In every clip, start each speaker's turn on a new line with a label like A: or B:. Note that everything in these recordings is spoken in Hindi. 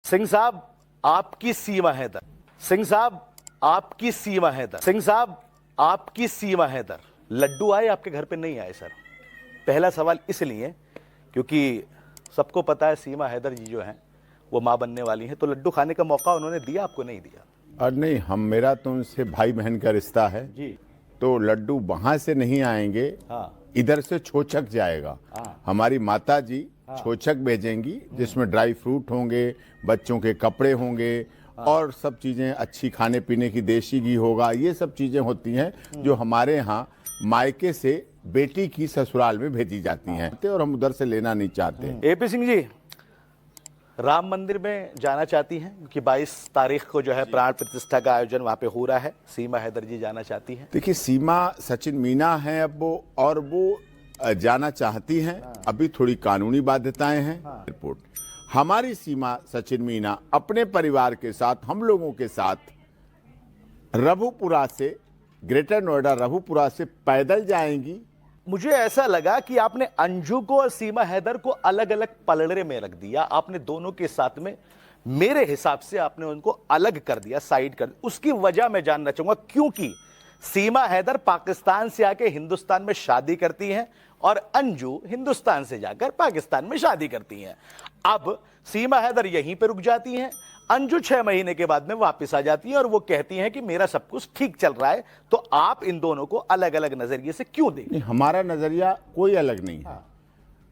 A: सिंह साहब आपकी सीमा है दर। सिंह साहब आपकी सीमा है दर। सिंह साहब आपकी सीमा है दर। लड्डू आए आपके घर पे? नहीं आए सर। पहला सवाल इसलिए क्योंकि सबको पता है सीमा हैदर जी जो हैं वो मां बनने वाली हैं, तो लड्डू खाने का मौका उन्होंने दिया आपको? नहीं दिया।
B: और नहीं, मेरा तो उनसे भाई बहन का रिश्ता है
A: जी।
B: तो लड्डू वहां से नहीं आएंगे।
A: हाँ।
B: इधर से छोचक जाएगा। हमारी माता जी छोचक भेजेंगी जिसमें ड्राई फ्रूट होंगे, बच्चों के कपड़े होंगे और सब चीजें अच्छी, खाने पीने की, देसी घी होगा। ये सब चीजें होती हैं जो हमारे यहाँ मायके से बेटी की ससुराल में भेजी जाती हैं और हम उधर से लेना नहीं चाहते।
A: एपी सिंह जी, राम मंदिर में जाना चाहती हैं क्योंकि 22 तारीख को जो है प्राण प्रतिष्ठा का आयोजन वहां पे हो रहा है। सीमा हैदर जी जाना चाहती हैं।
B: देखिए, सीमा सचिन मीना है अब वो जाना चाहती हैं। अभी थोड़ी कानूनी बाध्यताएं हैं। रिपोर्ट हमारी सीमा सचिन मीना अपने परिवार के साथ, हम लोगों के साथ रघुपुरा से, ग्रेटर नोएडा रघुपुरा से पैदल जाएंगी।
A: मुझे ऐसा लगा कि आपने अंजू को और सीमा हैदर को अलग अलग पलड़े में रख दिया। आपने दोनों के साथ में, मेरे हिसाब से आपने उनको अलग कर दिया, साइड कर दिया। उसकी वजह मैं जानना चाहूंगा, क्योंकि सीमा हैदर पाकिस्तान से आके हिंदुस्तान में शादी करती हैं और अंजू हिंदुस्तान से जाकर पाकिस्तान में शादी करती हैं। अब सीमा हैदर यहीं पे रुक जाती हैं, अंजू 6 महीने के बाद में वापस आ जाती है और वो कहती हैं कि मेरा सब कुछ ठीक चल रहा है। तो आप इन दोनों को अलग अलग नजरिए से क्यों देंगे?
B: हमारा नजरिया कोई अलग नहीं है।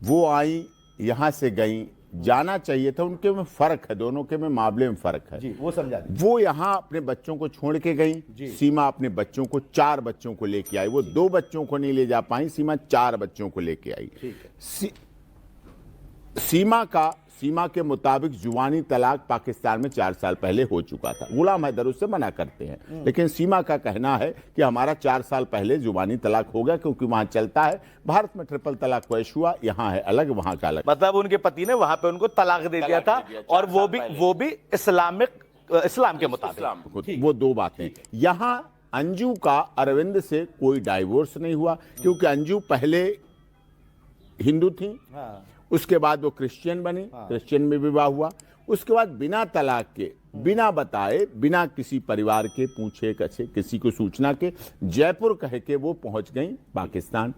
B: वो आई, यहां से गई, जाना चाहिए था। उनके में फर्क है, दोनों के में मामले में फर्क है।
A: जी, वो समझा दीजिए।
B: वो यहाँ अपने बच्चों को छोड़ के गई। सीमा अपने बच्चों को, 4 बच्चों को लेके आई। वो 2 बच्चों को नहीं ले जा पाई, सीमा 4 बच्चों को लेके आई। सीमा के मुताबिक जुबानी तलाक पाकिस्तान में 4 साल पहले हो चुका था। गुलाम हैदर उससे मना करते हैं, लेकिन सीमा का कहना है कि हमारा 4 साल पहले जुबानी तलाक हो गया क्योंकि वहां चलता है। भारत में ट्रिपल तलाक वैश हुआ, यहाँ है अलग, वहां का अलग।
A: मतलब उनके पति ने वहां पे उनको तलाक दे दिया था, और वो भी इस्लाम के मुताबिक।
B: वो 2 बातें। यहाँ अंजू का अरविंद से कोई डाइवोर्स नहीं हुआ क्योंकि अंजू पहले हिंदू थी। उसके बाद वो क्रिश्चियन बनी, क्रिश्चियन में विवाह हुआ। उसके बाद बिना तलाक के, बिना बताए, बिना किसी परिवार के पूछे कछे, किसी को सूचना के, जयपुर कह के वो पहुंच गई पाकिस्तान।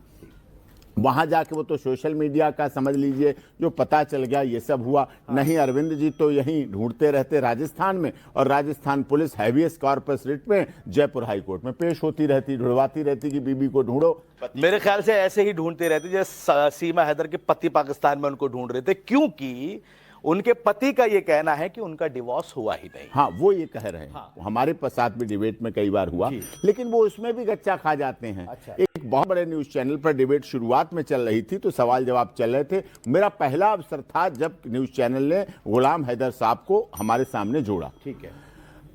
B: वहां जाके वो तो सोशल मीडिया का समझ लीजिए जो पता चल गया, ये सब हुआ। नहीं, अरविंद जी तो यहीं ढूंढते रहते राजस्थान में, और Rajasthan police habeas corpus writ में जयपुर हाई कोर्ट में पेश होती रहती, ढूंढवाती रहती कि बीबी को ढूंढो।
A: मेरे ख्याल से ऐसे ही ढूंढती रहती जैसे सीमा हैदर के पति पाकिस्तान में उनको ढूंढ रहे थे, क्योंकि उनके पति का ये कहना है कि उनका डिवोर्स हुआ ही नहीं।
B: हाँ, वो ये कह रहे हैं। हमारे साथ भी डिबेट में कई बार हुआ, लेकिन वो उसमें भी गच्चा खा जाते हैं। एक बहुत बड़े न्यूज चैनल पर डिबेट शुरुआत में चल रही थी तो सवाल जवाब चल रहे थे। मेरा पहला अवसर था जब न्यूज चैनल ने गुलाम हैदर साहब को हमारे सामने जोड़ा।
A: ठीक है,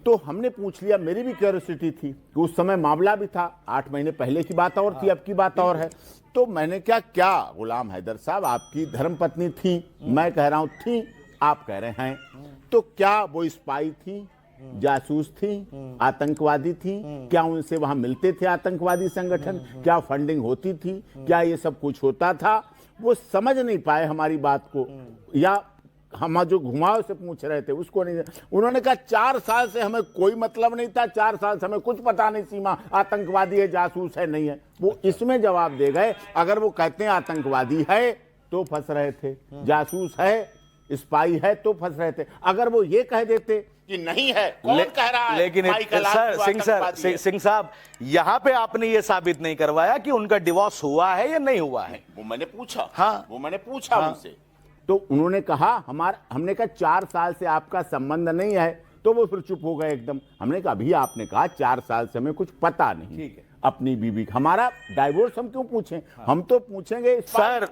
B: तो हमने पूछ लिया। मेरी भी क्यूरियोसिटी थी कि उस समय मामला भी था, 8 महीने पहले की बात और थी, अब की बात और है। तो मैंने क्या गुलाम हैदर साहब आपकी धर्मपत्नी थी? मैं कह रहा हूं थी, आप कह रहे हैं। तो क्या वो स्पाई थी, जासूस थी, आतंकवादी थी? क्या उनसे वहां मिलते थे आतंकवादी संगठन? क्या फंडिंग होती थी? क्या ये सब कुछ होता था? वो समझ नहीं पाए हमारी बात को, या हम जो घुमाव से पूछ रहे थे उसको नहीं। उन्होंने कहा 4 साल से हमें कोई मतलब नहीं था, 4 साल से हमें कुछ पता नहीं सीमा आतंकवादी है, जासूस है, नहीं है। वो इसमें जवाब दे गए। अगर वो कहते हैं आतंकवादी है तो फंस रहे थे, जासूस है, स्पाई है तो फंस रहे थे। अगर वो ये कह देते कि नहीं है, कौन कह रहा है?
A: लेकिन सिंह साहब, यहाँ पे आपने ये साबित नहीं करवाया कि उनका डिवोर्स हुआ है या नहीं हुआ है।
B: वो मैंने पूछा।
A: हाँ,
B: वो मैंने पूछा उनसे, तो उन्होंने कहा हमने कहा 4 साल से आपका संबंध नहीं है, तो वो फिर चुप हो गए एकदम। हमने कहा अभी आपने कहा 4 साल से हमें कुछ पता नहीं। ठीक है, अपनी बीबी हमारा डाइवोर्स हम क्यों पूछें? हम तो पूछेंगे
A: सर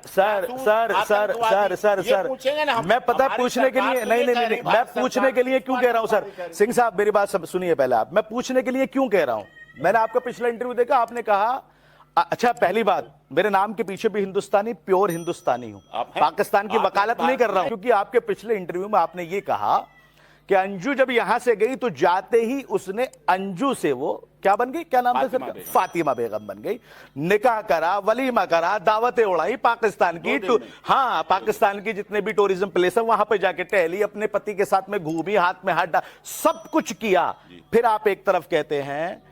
A: मैं पता पूछने के लिए नहीं, मैं पूछने के लिए क्यों कह रहा हूं सर? सिंह साहब मेरी बात सुनिए पहले आप। मैं पूछने के लिए क्यों कह रहा हूं? मैंने आपका पिछला इंटरव्यू देखा, आपने कहा, अच्छा पहली बात, मेरे नाम के पीछे भी हिंदुस्तानी, प्योर हिंदुस्तानी हूं, पाकिस्तान की वकालत नहीं कर रहा हूं, क्योंकि आपके पिछले इंटरव्यू में आपने ये कहा कि अंजू जब यहां से गई तो जाते ही उसने अंजू से वो क्या बन गई, क्या नाम था
B: फातिमा
A: सर,
B: बेगम।
A: फातिमा बेगम बन गई, निकाह करा, वलीमा करा, दावतें उड़ाई, पाकिस्तान की हाँ पाकिस्तान की जितने भी टूरिज्म प्लेस है वहां पे जाके टहली, अपने पति के साथ में घूमी, हाथ में हाथ डाल, सब कुछ किया। फिर आप एक तरफ कहते हैं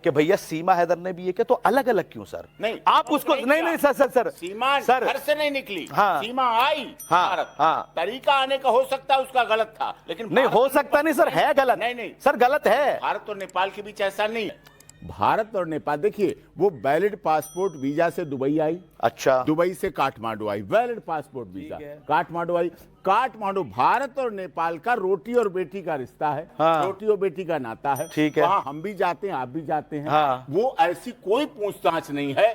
A: कि भैया सीमा हैदर ने भी ये किया, तो अलग अलग क्यों सर?
B: नहीं,
A: आप उसको नहीं सर
B: सीमा
A: सर
B: घर से नहीं निकली,
A: हाँ,
B: सीमा आई
A: हाँ,
B: भारत।
A: हाँ,
B: तरीका आने का हो सकता है उसका गलत था, लेकिन
A: नहीं हो सकता नहीं सर, है गलत,
B: नहीं
A: सर गलत है।
B: भारत और नेपाल के बीच ऐसा नहीं है। भारत और नेपाल देखिए, वो वैलिड पासपोर्ट वीजा से दुबई आई,
A: अच्छा,
B: दुबई से काठमांडू आई, वैलिड पासपोर्ट वीजा काठमांडू आई। काठमांडू भारत और नेपाल का रोटी और बेटी का रिश्ता है,
A: हाँ,
B: रोटी और बेटी का नाता है,
A: ठीक है,
B: वहां हम भी जाते हैं, आप भी जाते हैं,
A: हाँ,
B: वो ऐसी कोई पूछताछ नहीं है,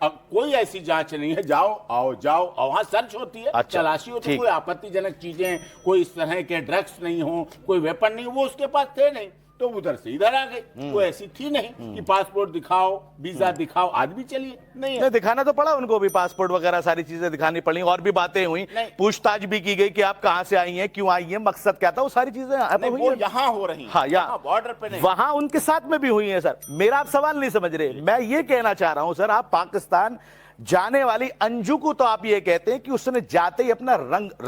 B: अब कोई ऐसी जांच नहीं है, जाओ आओ जाओ, और वहां सर्च होती है,
A: अच्छा,
B: तलाशी होती है, कोई आपत्तिजनक चीजें, कोई इस तरह के ड्रग्स नहीं हो, कोई वेपन नहीं, वो उसके पास थे नहीं, तो उधर से इधर आ गई। वो ऐसी थी नहीं कि पासपोर्ट दिखाओ, वीजा दिखाओ, आज भी चलिए नहीं है।
A: दिखाना तो पड़ा उनको भी, पासपोर्ट वगैरह सारी चीजें दिखानी पड़ी, और भी बातें हुई, पूछताछ भी की गई कि आप कहां से आई हैं, क्यों आई हैं, मकसद क्या था, वो सारी चीजें
B: वो यहाँ हो रही हैं,
A: हाँ, यहाँ
B: बॉर्डर पे नहीं,
A: वहां उनके साथ में भी हुई है सर। मेरा आप सवाल नहीं समझ रहे, मैं ये कहना चाह रहा हूं सर, आप पाकिस्तान जाने वाली अंजू को तो आप ये कहते हैं कि उसने जाते ही अपना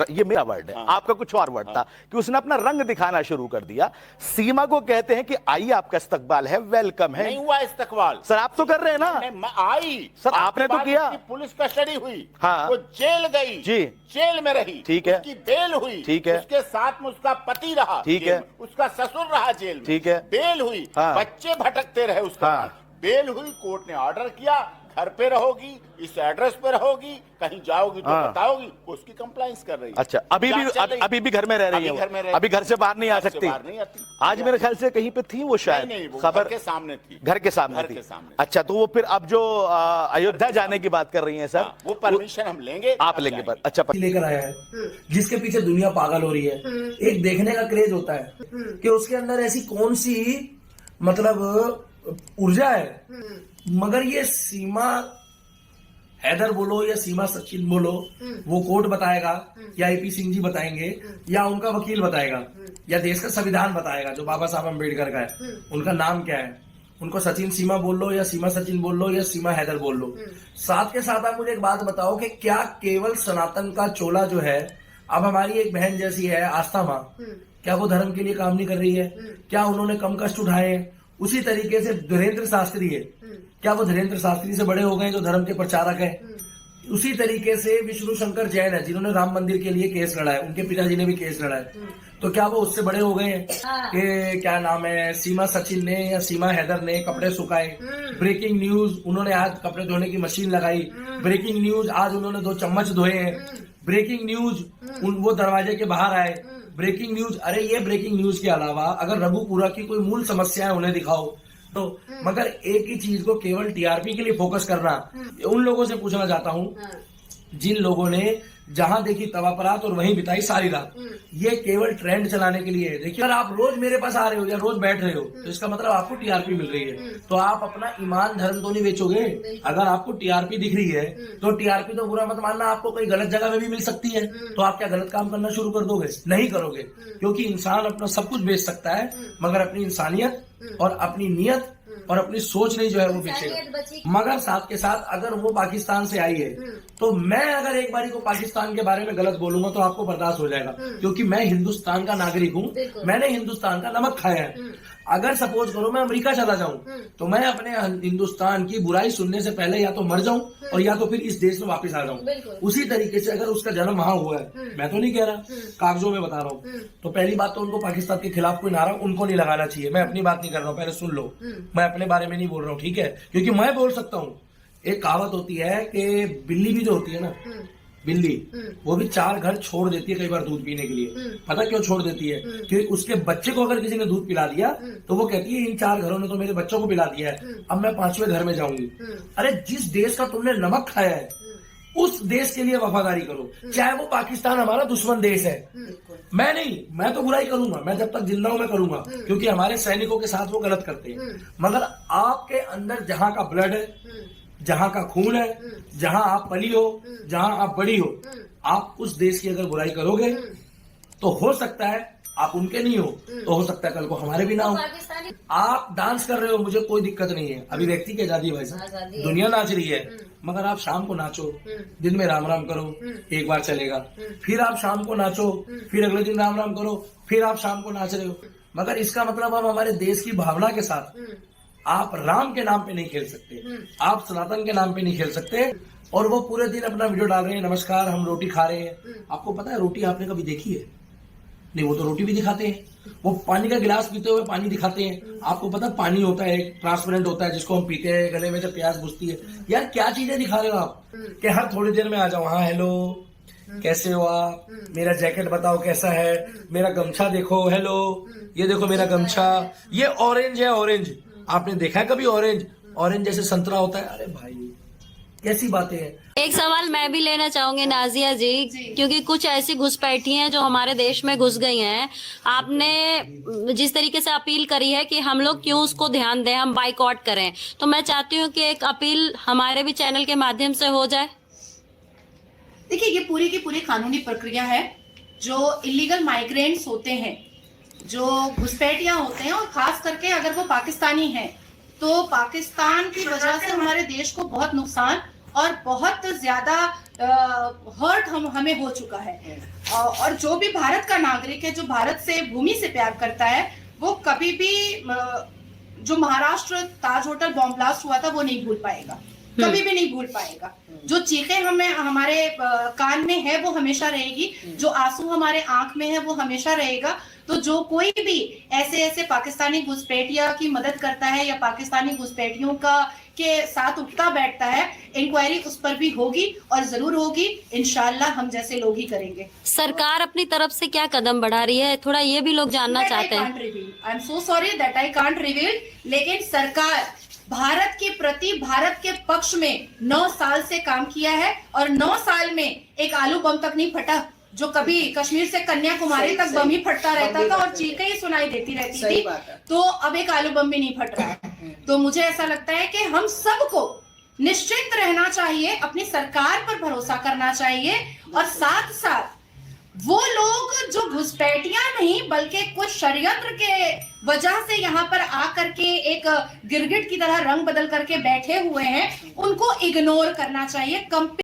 A: ये मेरा वर्ड है, आपका कुछ और वर्ड था, कि उसने अपना रंग दिखाना शुरू कर दिया। सीमा को कहते हैं कि आई आपका इस्तकबाल है, वेलकम है,
B: नहीं हुआ इस्तकबाल
A: सर, आप तो कर रहे हैं ना,
B: आई
A: सर, आपने तो किया,
B: पुलिस कस्टडी हुई,
A: हाँ,
B: वो जेल गई
A: जी,
B: जेल में रही,
A: ठीक है,
B: उसकी बेल हुई,
A: ठीक है,
B: उसके साथ में उसका पति रहा,
A: ठीक है,
B: उसका ससुर रहा जेल में,
A: ठीक है,
B: बेल हुई,
A: हाँ,
B: बच्चे भटकते रहे उसका, हाँ, बेल हुई, कोर्ट ने ऑर्डर किया, घर पे रहोगी, इस एड्रेस पे रहोगी, कहीं जाओगी तो बताओगी, उसकी कंप्लाइंस कर रही है।
A: अच्छा, अभी भी घर में रह रही है, अभी घर से बाहर नहीं आ सकती, आज मेरे ख्याल से कहीं पे थी वो, शायद
B: खबर के सामने थी,
A: घर के सामने थी। अच्छा, तो वो फिर अब जो अयोध्या जाने की बात कर रही है सर,
B: वो परमिशन हम लेंगे,
A: आप लेंगे पर, अच्छा
C: लेकर आया है, जिसके पीछे दुनिया पागल हो रही है। एक देखने का क्रेज होता है कि उसके अंदर ऐसी कौन सी मतलब ऊर्जा है, मगर ये सीमा हैदर बोलो या सीमा सचिन बोलो, वो कोर्ट बताएगा या आईपी सिंह जी बताएंगे या उनका वकील बताएगा या देश का संविधान बताएगा जो बाबा साहब अम्बेडकर का है, उनका नाम क्या है, उनको सचिन सीमा बोल लो या सीमा सचिन बोल लो या सीमा हैदर बोल लो। साथ के साथ आप मुझे एक बात बताओ कि क्या केवल सनातन का चोला जो है, अब हमारी एक बहन जैसी है आस्था माँ, क्या वो धर्म के लिए काम नहीं कर रही है? क्या उन्होंने कम कष्ट उठाए? उसी तरीके से धीरेन्द्र शास्त्री है, क्या वो धीरेन्द्र शास्त्री से बड़े हो गए जो धर्म के प्रचारक हैं? उसी तरीके से विष्णु शंकर जैन है जिन्होंने राम मंदिर के लिए केस लड़ा है, उनके पिताजी ने भी केस लड़ा है, तो क्या वो उससे बड़े हो गए हैं? कि क्या नाम है, सीमा सचिन ने या सीमा हैदर ने कपड़े सुखाए, ब्रेकिंग न्यूज, उन्होंने आज कपड़े धोने की मशीन लगाई, ब्रेकिंग न्यूज आज उन्होंने 2 चम्मच धोए हैं, ब्रेकिंग न्यूज वो दरवाजे के बाहर आए, ब्रेकिंग न्यूज। अरे ये ब्रेकिंग न्यूज के अलावा अगर रघुपुरा की कोई मूल समस्या है उन्हें दिखाओ, तो मगर एक ही चीज को केवल टीआरपी के लिए फोकस करना, उन लोगों से पूछना चाहता हूं जिन लोगों ने जहां देखी तवा परात और वहीं बिताई सारी रात, ये केवल ट्रेंड चलाने के लिए है। देखिए, अगर आप रोज मेरे पास आ रहे हो या रोज बैठ रहे हो तो इसका मतलब आपको टीआरपी मिल रही है, तो आप अपना ईमान धर्म तो नहीं बेचोगे। अगर आपको टीआरपी दिख रही है तो टीआरपी तो बुरा मत मानना, आपको कोई गलत जगह में भी मिल सकती है, तो आप क्या गलत काम करना शुरू कर दोगे? नहीं करोगे, क्योंकि इंसान अपना सब कुछ बेच सकता है मगर अपनी इंसानियत और अपनी नियत और अपनी सोच नहीं जो है वो बेचेगा। मगर साथ के साथ अगर वो पाकिस्तान से आई है तो मैं अगर एक बारी को पाकिस्तान के बारे में गलत बोलूंगा तो आपको बर्दाश्त हो जाएगा, क्योंकि मैं हिंदुस्तान का नागरिक हूँ, मैंने हिंदुस्तान का नमक खाया है। अगर सपोज करो मैं अमेरिका चला जाऊं तो मैं अपने हिंदुस्तान की बुराई सुनने से पहले या तो मर जाऊं और या तो फिर इस देश में वापस आ जाऊं। उसी तरीके से अगर उसका जन्म वहां हुआ है, मैं तो नहीं कह रहा, कागजों में बता रहा हूं, तो पहली बात तो उनको पाकिस्तान के खिलाफ कोई नारा उनको नहीं लगाना चाहिए। मैं अपनी बात नहीं कर रहा हूं, पहले सुन लो, मैं अपने बारे में नहीं बोल रहा हूँ, ठीक है? क्योंकि मैं बोल सकता हूँ, एक कहावत होती है कि बिल्ली भी जो होती है ना, बिल्ली वो भी 4 घर छोड़ देती है कई बार दूध पीने के लिए। पता क्यों छोड़ देती है? क्योंकि उसके बच्चे को अगर किसी ने दूध पिला दिया तो वो कहती है इन 4 घरों ने तो मेरे बच्चों को पिला दिया है, अब मैं 5वें घर में जाऊंगी। अरे जिस देश का तुमने नमक खाया है उस देश के लिए वफादारी करो, चाहे वो पाकिस्तान हमारा दुश्मन देश है। मैं नहीं, मैं तो बुराई करूंगा, मैं जब तक जिंदा हूं मैं करूंगा, क्योंकि हमारे सैनिकों के साथ वो गलत करते हैं। मगर आपके अंदर जहां का ब्लड है, जहां का खून है, जहां आप पली हो, जहां आप बड़ी हो, आप उस देश की अगर बुराई करोगे तो हो सकता है आप उनके नहीं हो तो हो सकता है कल को हमारे भी ना हो।
D: पाकिस्तानी
C: आप डांस कर रहे हो, मुझे कोई दिक्कत नहीं है, अभी व्यक्ति की आजादी है भाई
D: आजादी
C: साहब,
D: है।
C: दुनिया नाच रही है, मगर आप शाम को नाचो, दिन में राम राम करो, एक बार चलेगा, फिर आप शाम को नाचो, फिर अगले दिन राम राम करो, फिर आप शाम को नाच रहे हो, मगर इसका मतलब हम हमारे देश की भावना के साथ आप राम के नाम पे नहीं खेल सकते, आप सनातन के नाम पे नहीं खेल सकते। और वो पूरे दिन अपना वीडियो डाल रहे हैं, नमस्कार हम रोटी खा रहे हैं। आपको पता है रोटी आपने कभी देखी है? नहीं, वो तो रोटी भी दिखाते हैं, वो पानी का गिलास पीते हुए पानी दिखाते हैं। आपको पता है पानी होता है ट्रांसपेरेंट होता है जिसको हम पीते हैं, गले में जब प्यास घुसती है। यार क्या चीजें दिखा रहे हो आप कि हर थोड़ी देर में आ जाओ, हाँ हेलो कैसे हो आप, मेरा जैकेट बताओ कैसा है, मेरा गमछा देखो, हेलो ये देखो मेरा गमछा, ये ऑरेंज है, ऑरेंज आपने देखा है कभी? ऑरेंज ऑरेंज जैसे संतरा होता है। अरे भाई कैसी बातें हैं।
D: एक सवाल मैं भी लेना चाहूंगी नाजिया जी, क्योंकि कुछ ऐसी घुसपैठी हैं जो हमारे देश में घुस गई हैं। आपने जिस तरीके से अपील करी है कि हम लोग क्यों उसको ध्यान दें, हम बाइकआउट करें, तो मैं चाहती हूँ कि एक अपील हमारे भी चैनल के माध्यम से हो जाए।
E: देखिए, ये पूरी की पूरी कानूनी प्रक्रिया है। जो इलीगल माइग्रेंट्स होते हैं, जो घुसपैठियां होते हैं, और खास करके अगर वो पाकिस्तानी हैं, तो पाकिस्तान की वजह से हमारे देश को बहुत नुकसान और बहुत ज्यादा हर्ट हमें हो चुका है। और जो भी भारत का नागरिक है, जो भारत से भूमि से प्यार करता है, वो कभी भी जो महाराष्ट्र ताज होटल बॉम्ब ब्लास्ट हुआ था वो नहीं भूल पाएगा, कभी भी नहीं भूल पाएगा। जो चीखें हमें हमारे कान में है वो हमेशा रहेगी, जो आंसू हमारे आंख में है वो हमेशा रहेगा। तो जो कोई भी ऐसे पाकिस्तानी घुसपैठिया की मदद करता है या पाकिस्तानी घुसपैठियों का के साथ उठता बैठता है, इंक्वायरी उस पर भी होगी और जरूर होगी। इंशाल्लाह हम जैसे लोग ही करेंगे।
D: सरकार अपनी तरफ से क्या कदम बढ़ा रही है, थोड़ा ये भी लोग जानना चाहते हैं।
E: I am so sorry that I can't reveal, लेकिन सरकार भारत के प्रति, भारत के पक्ष में 9 साल से काम किया है, और 9 साल में एक आलू बम तक नहीं फटा। जो कभी कश्मीर से कन्याकुमारी तक बम ही फटता रहता था और चीखें ही सुनाई देती रहती थी, तो अब एक आलू बम भी नहीं फट रहा है। तो मुझे ऐसा लगता है कि हम सबको निश्चिंत रहना चाहिए, अपनी सरकार पर भरोसा करना चाहिए, और साथ साथ वो लोग जो घुसपैठियां नहीं बल्कि कुछ षड्यंत्र के वजह से यहाँ पर आकर के एक गिरगिट की तरह रंग बदल करके बैठे हुए हैं, उनको इग्नोर करना चाहिए।